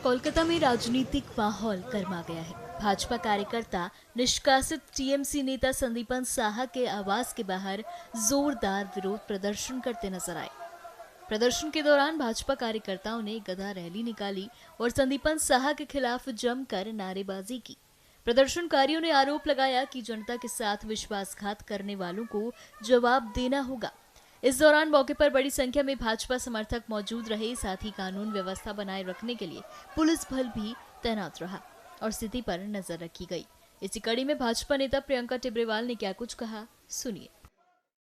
कोलकाता में राजनीतिक माहौल गर्मा गया है। भाजपा कार्यकर्ता निष्कासित टीएमसी नेता संदीपन साहा के आवास के बाहर जोरदार विरोध प्रदर्शन करते नजर आए। प्रदर्शन के दौरान भाजपा कार्यकर्ताओं ने गधा रैली निकाली और संदीपन साहा के खिलाफ जमकर नारेबाजी की। प्रदर्शनकारियों ने आरोप लगाया कि जनता के साथ विश्वासघात करने वालों को जवाब देना होगा। इस दौरान मौके पर बड़ी संख्या में भाजपा समर्थक मौजूद रहे। साथ ही कानून व्यवस्था बनाए रखने के लिए पुलिस बल भी तैनात रहा और स्थिति पर नजर रखी गई। इसी कड़ी में भाजपा नेता प्रियंका टिब्रेवाल ने क्या कुछ कहा, सुनिए।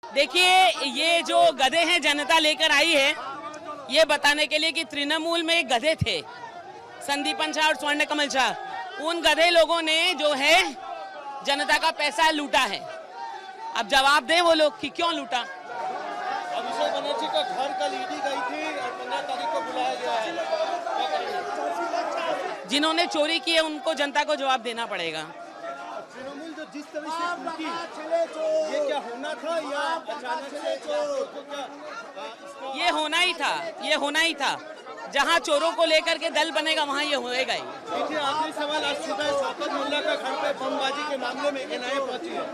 देखिए, ये जो गधे हैं जनता लेकर आई है ये बताने के लिए कि तृणमूल में गधे थे, संदीपन शाह और स्वर्ण कमल शाह। उन गधे लोगों ने जो है जनता का पैसा लूटा है। अब जवाब दें वो लोग कि क्यों लूटा। अभिषेक बनर्जी का घर कल ईडी गई थी और 15 तारीख को बुलाया गया है। जिन्होंने चोरी की है उनको जनता को जवाब देना पड़ेगा। तृणमूल जो जिस तरह से टूटी, ये क्या होना था या अचानक से ये होना ही था। जहां चोरों को लेकर के दल बनेगा वहां ये होएगा ही। देखिए, आखिरी सवाल, आज सुबह शौकत मोल्ला का घर पे बमबाजी के मामले में एनआईए पहुंची है।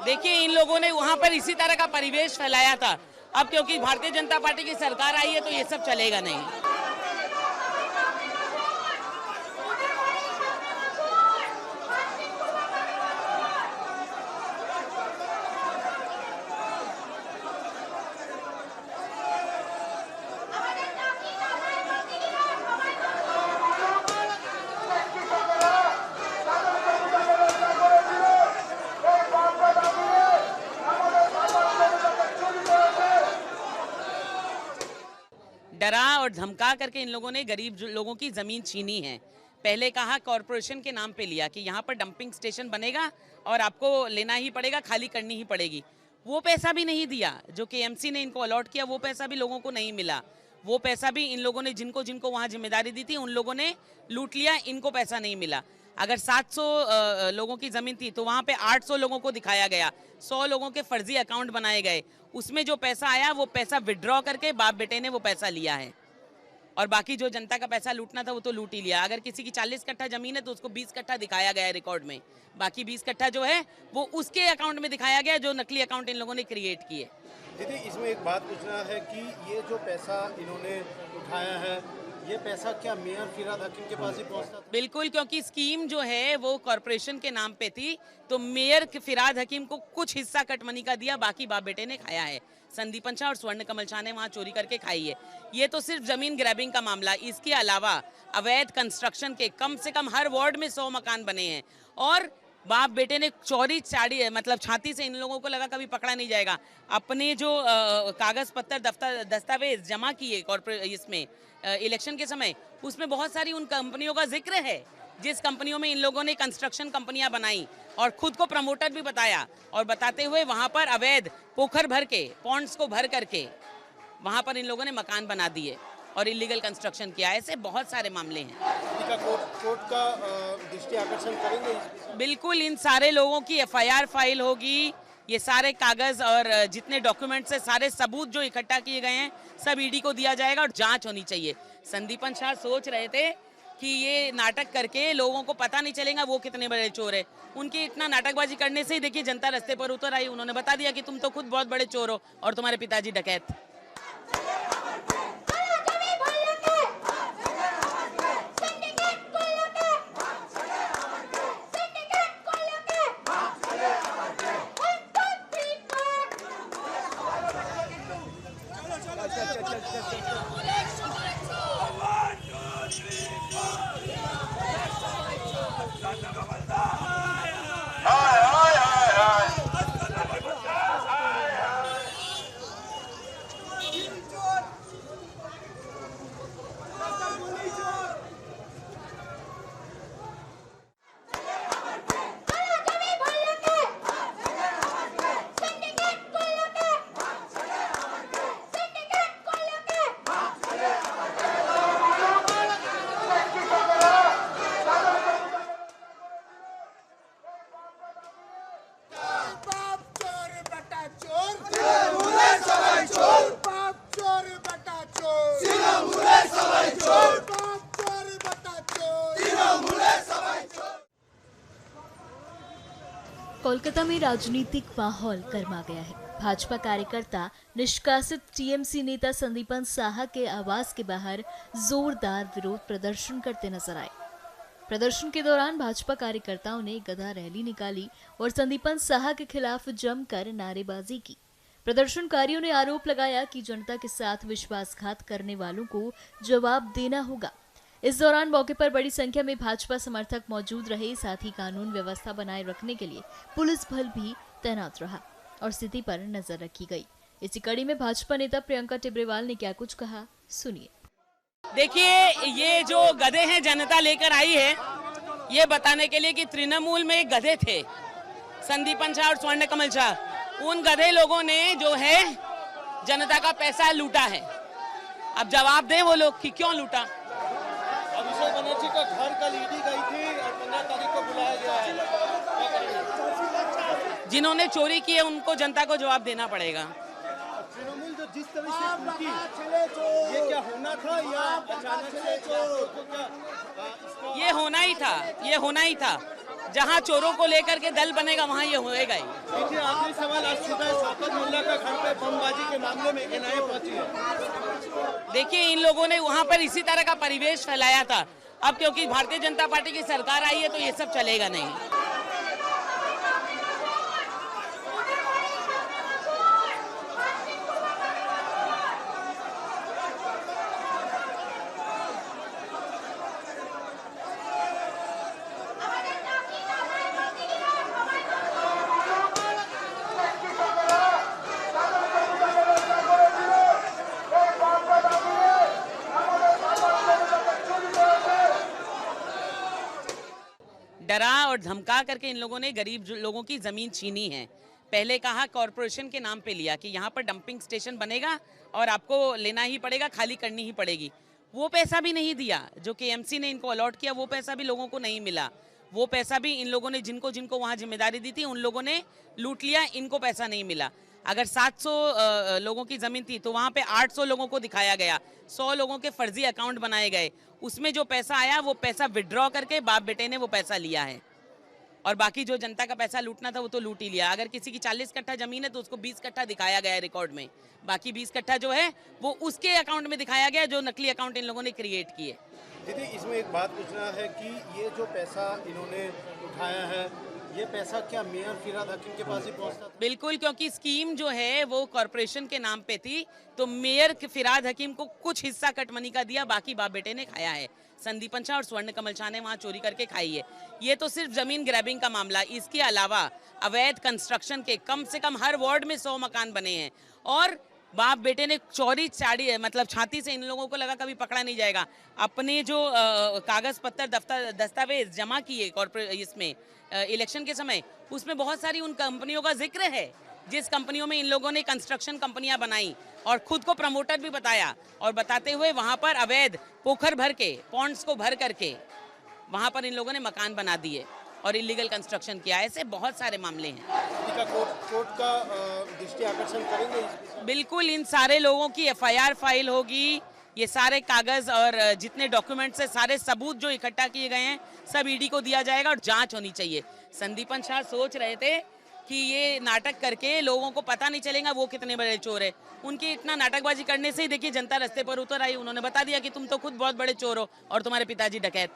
देखिए, इन लोगों ने वहां पर इसी तरह का परिवेश फैलाया था। अब क्योंकि भारतीय जनता पार्टी की सरकार आई है तो ये सब चलेगा नहीं। डरा और धमका करके इन लोगों ने गरीब लोगों की जमीन छीनी है। पहले कहा कॉरपोरेशन के नाम पे लिया कि यहाँ पर डंपिंग स्टेशन बनेगा और आपको लेना ही पड़ेगा, खाली करनी ही पड़ेगी। वो पैसा भी नहीं दिया जो केएमसी ने इनको अलॉट किया, वो पैसा भी लोगों को नहीं मिला। वो पैसा भी इन लोगों ने जिनको जिनको वहाँ जिम्मेदारी दी थी उन लोगों ने लूट लिया, इनको पैसा नहीं मिला। अगर 700 लोगों की ज़मीन थी तो वहाँ पे 800 लोगों को दिखाया गया, 100 लोगों के फर्जी अकाउंट बनाए गए। उसमें जो पैसा आया वो पैसा विड्रॉ करके बाप बेटे ने वो पैसा लिया है और बाकी जो जनता का पैसा लूटना था वो तो लूट ही लिया। अगर किसी की 40 कट्ठा जमीन है तो उसको 20 कट्ठा दिखाया गया है रिकॉर्ड में, बाकी 20 कट्ठा जो है वो उसके अकाउंट में दिखाया गया जो नकली अकाउंट इन लोगों ने क्रिएट किए। दीदी, इसमें एक बात पूछना है कि ये जो पैसा इन्होंने उठाया है, ये पैसा क्या मेयर फिराद हकीम के पास ही पहुंचता था? बिल्कुल, क्योंकि स्कीम जो है वो कॉरपोरेशन के नाम पे थी तो मेयर फिराद हकीम को कुछ हिस्सा कट मनी का दिया, बाकी बाप बेटे ने खाया है। संदीपन शाह और स्वर्ण कमल शाह ने वहाँ चोरी करके खाई है। ये तो सिर्फ जमीन ग्रैबिंग का मामला। इसके अलावा अवैध कंस्ट्रक्शन के कम से कम हर वार्ड में 100 मकान बने हैं और बाप बेटे ने चोरी चाड़ी मतलब छाती से इन लोगों को लगा कभी पकड़ा नहीं जाएगा। अपने जो कागज पत्तर दस्तावेज जमा किए इसमें इलेक्शन के समय, उसमें बहुत सारी उन कंपनियों का जिक्र है जिस कंपनियों में इन लोगों ने कंस्ट्रक्शन कंपनियां बनाई और खुद को प्रमोटर भी बताया और बताते हुए वहां पर अवैध पोखर भर के पॉन्ड्स को भर करके वहां पर इन लोगों ने मकान बना दिए और इलीगल कंस्ट्रक्शन किया। ऐसे बहुत सारे मामले हैं। कोर्ट का दृष्टि आकर्षण करेंगे? बिल्कुल, इन सारे लोगों की एफआईआर फाइल होगी। ये सारे कागज और जितने डॉक्यूमेंट्स है, सारे सबूत जो इकट्ठा किए गए हैं सब ईडी को दिया जाएगा और जांच होनी चाहिए। संदीपन शाह सोच रहे थे कि ये नाटक करके लोगों को पता नहीं चलेगा वो कितने बड़े चोर है। उनकी इतना नाटकबाजी करने से ही देखिए जनता रास्ते पर उतर आई। उन्होंने बता दिया कि तुम तो खुद बहुत बड़े चोर हो और तुम्हारे पिताजी डकैत। कोलकाता में राजनीतिक माहौल गर्मा गया है। भाजपा कार्यकर्ता निष्कासित टीएमसी नेता संदीपन साहा के आवास के बाहर जोरदार विरोध प्रदर्शन करते नजर आए। प्रदर्शन के दौरान भाजपा कार्यकर्ताओं ने गधा रैली निकाली और संदीपन साहा के खिलाफ जमकर नारेबाजी की। प्रदर्शनकारियों ने आरोप लगाया कि जनता के साथ विश्वासघात करने वालों को जवाब देना होगा। इस दौरान मौके पर बड़ी संख्या में भाजपा समर्थक मौजूद रहे, साथ ही कानून व्यवस्था बनाए रखने के लिए पुलिस बल भी तैनात रहा और स्थिति पर नजर रखी गई। इसी कड़ी में भाजपा नेता प्रियंका टिब्रेवाल ने क्या कुछ कहा, सुनिए। देखिए, ये जो गधे हैं जनता लेकर आई है ये बताने के लिए कि तृणमूल में गधे थे, संदीपन शाह और स्वर्ण कमल शाह। उन गधे लोगों ने जो है जनता का पैसा लूटा है। अब जवाब दें वो लोग कि क्यों लूटा। अभिषेक बनर्जी का घर कल ईडी गई थी और 15 तारीख को बुलाया गया है। जिन्होंने चोरी की है उनको जनता को जवाब देना पड़ेगा। तृणमूल जो जिस तरह से टूटी, ये क्या होना था या अचानक से ये होना ही था। जहां चोरों को लेकर के दल बनेगा वहां ये होएगा ही। देखिए, आखिरी सवाल, आज सुबह शौकत मोल्ला का घर पे बमबाजी के मामले में एनआईए पहुंची है। देखिए, इन लोगों ने वहां पर इसी तरह का परिवेश फैलाया था। अब क्योंकि भारतीय जनता पार्टी की सरकार आई है तो ये सब चलेगा नहीं। डरा और धमका करके इन लोगों ने गरीब लोगों की जमीन छीनी है। पहले कहा कॉरपोरेशन के नाम पे लिया कि यहाँ पर डंपिंग स्टेशन बनेगा और आपको लेना ही पड़ेगा, खाली करनी ही पड़ेगी। वो पैसा भी नहीं दिया जो केएमसी ने इनको अलॉट किया, वो पैसा भी लोगों को नहीं मिला। वो पैसा भी इन लोगों ने जिनको वहाँ जिम्मेदारी दी थी उन लोगों ने लूट लिया, इनको पैसा नहीं मिला। अगर 700 लोगों की जमीन थी तो वहाँ पे 800 लोगों को दिखाया गया, 100 लोगों के फर्जी अकाउंट बनाए गए। उसमें जो पैसा आया वो पैसा विड्रॉ करके बाप बेटे ने वो पैसा लिया है और बाकी जो जनता का पैसा लूटना था वो तो लूट ही लिया। अगर किसी की 40 कट्ठा जमीन है तो उसको 20 कट्ठा दिखाया गया है रिकॉर्ड में, बाकी 20 कट्ठा जो है वो उसके अकाउंट में दिखाया गया जो नकली अकाउंट इन लोगों ने क्रिएट किए। दीदी, इसमें एक बात पूछना है कि ये जो पैसा इन्होंने उठाया है, ये पैसा क्या मेयर फिरहाद हकीम के पास ही पहुंचता था? बिल्कुल, क्योंकि स्कीम जो है वो कॉरपोरेशन के नाम पे थी तो मेयर फिरहाद हकीम को कुछ हिस्सा कट मनी का दिया, बाकी बाप बेटे ने खाया है। संदीपन शाह और स्वर्ण कमल शाह ने वहाँ चोरी करके खाई है। ये तो सिर्फ जमीन ग्रैबिंग का मामला, इसके अलावा अवैध कंस्ट्रक्शन के कम से कम हर वार्ड में 100 मकान बने हैं और बाप बेटे ने चोरी चाड़ी, मतलब छाती से इन लोगों को लगा कभी पकड़ा नहीं जाएगा। अपने जो कागज पत्तर दस्तावेज जमा किए इसमें इलेक्शन के समय, उसमें बहुत सारी उन कंपनियों का जिक्र है जिस कंपनियों में इन लोगों ने कंस्ट्रक्शन कंपनियां बनाई और खुद को प्रमोटर भी बताया और बताते हुए वहां पर अवैध पोखर भर के, पॉन्ड्स को भर करके वहां पर इन लोगों ने मकान बना दिए और इलीगल कंस्ट्रक्शन किया। ऐसे बहुत सारे मामले हैं। कोर्ट का दृष्टि आकर्षण करेंगे? बिल्कुल, इन सारे लोगों की एफआईआर फाइल होगी। ये सारे कागज और जितने डॉक्यूमेंट्स है, सारे सबूत जो इकट्ठा किए गए हैं सब ईडी को दिया जाएगा और जांच होनी चाहिए। संदीपन शाह सोच रहे थे कि ये नाटक करके लोगों को पता नहीं चलेगा वो कितने बड़े चोर है। उनकी इतना नाटकबाजी करने से ही देखिए जनता रास्ते पर उतर आई। उन्होंने बता दिया कि तुम तो खुद बहुत बड़े चोर हो और तुम्हारे पिताजी डकैत।